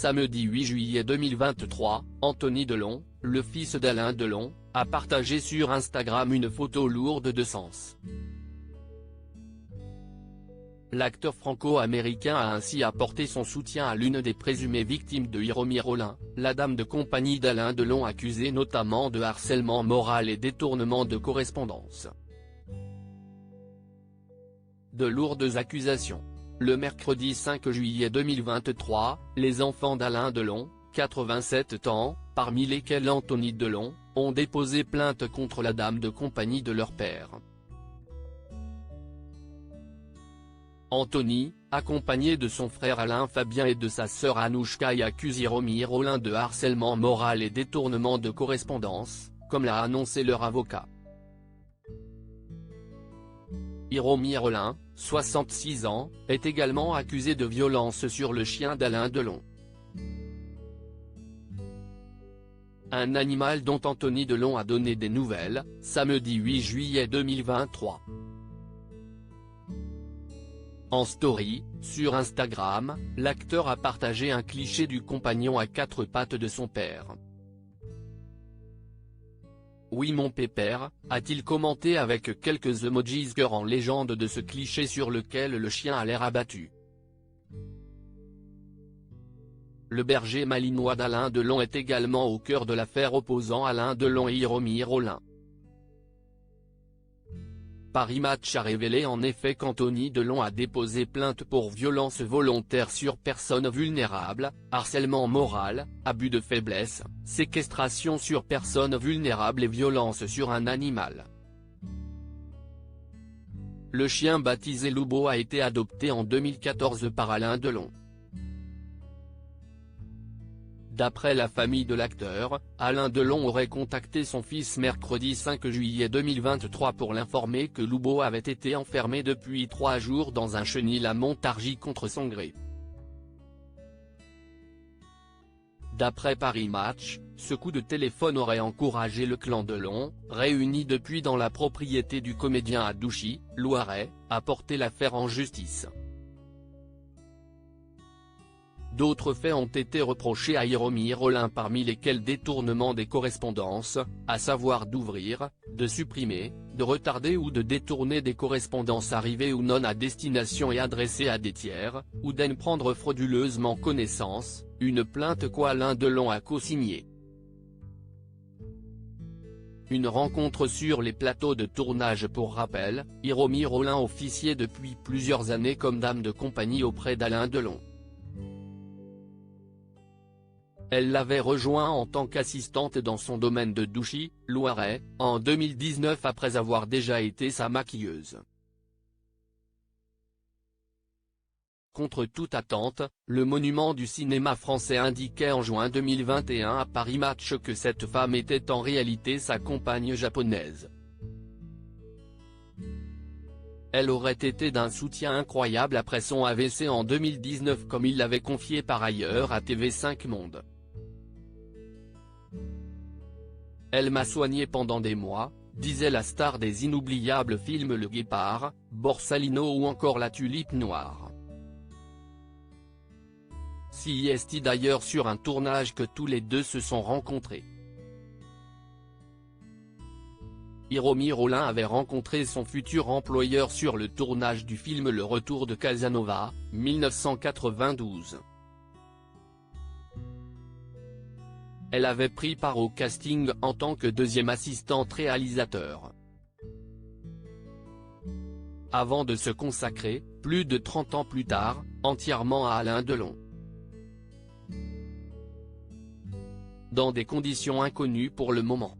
Samedi 8 juillet 2023, Anthony Delon, le fils d'Alain Delon, a partagé sur Instagram une photo lourde de sens. L'acteur franco-américain a ainsi apporté son soutien à l'une des présumées victimes de Hiromi Rollin, la dame de compagnie d'Alain Delon accusée notamment de harcèlement moral et détournement de correspondance. De lourdes accusations. Le mercredi 5 juillet 2023, les enfants d'Alain Delon, 87 ans, parmi lesquels Anthony Delon, ont déposé plainte contre la dame de compagnie de leur père. Anthony, accompagné de son frère Alain Fabien et de sa sœur Anouchka, accuse Hiromi Rollin de harcèlement moral et détournement de correspondance, comme l'a annoncé leur avocat. Hiromi Rollin, 66 ans, est également accusé de violence sur le chien d'Alain Delon. Un animal dont Anthony Delon a donné des nouvelles, samedi 8 juillet 2023. En story, sur Instagram, l'acteur a partagé un cliché du compagnon à quatre pattes de son père. Oui mon pépère, a-t-il commenté avec quelques emojis cœur en légende de ce cliché sur lequel le chien a l'air abattu. Le berger malinois d'Alain Delon est également au cœur de l'affaire opposant Alain Delon et Hiromi Rollin. Paris Match a révélé en effet qu'Anthony Delon a déposé plainte pour violence volontaire sur personne vulnérable, harcèlement moral, abus de faiblesse, séquestration sur personne vulnérable et violence sur un animal. Le chien baptisé Loubo a été adopté en 2014 par Alain Delon. D'après la famille de l'acteur, Alain Delon aurait contacté son fils mercredi 5 juillet 2023 pour l'informer que Loubo avait été enfermé depuis 3 jours dans un chenil à Montargis contre son gré. D'après Paris Match, ce coup de téléphone aurait encouragé le clan Delon, réuni depuis dans la propriété du comédien à Douchy, Loiret, à porter l'affaire en justice. D'autres faits ont été reprochés à Hiromi Rollin, parmi lesquels détournement des correspondances, à savoir d'ouvrir, de supprimer, de retarder ou de détourner des correspondances arrivées ou non à destination et adressées à des tiers, ou d'en prendre frauduleusement connaissance, une plainte qu'Alain Delon a co-signée. Une rencontre sur les plateaux de tournage. Pour rappel, Hiromi Rollin officiait depuis plusieurs années comme dame de compagnie auprès d'Alain Delon. Elle l'avait rejoint en tant qu'assistante dans son domaine de Douchy, Loiret, en 2019 après avoir déjà été sa maquilleuse. Contre toute attente, le monument du cinéma français indiquait en juin 2021 à Paris Match que cette femme était en réalité sa compagne japonaise. Elle aurait été d'un soutien incroyable après son AVC en 2019, comme il l'avait confié par ailleurs à TV5 Monde. Elle m'a soigné pendant des mois, disait la star des inoubliables films Le Guépard, Borsalino ou encore La Tulipe Noire. Si est d'ailleurs sur un tournage que tous les deux se sont rencontrés. Hiromi Rollin avait rencontré son futur employeur sur le tournage du film Le Retour de Casanova, 1992. Elle avait pris part au casting en tant que deuxième assistante réalisateur. Avant de se consacrer, plus de 30 ans plus tard, entièrement à Alain Delon. Dans des conditions inconnues pour le moment.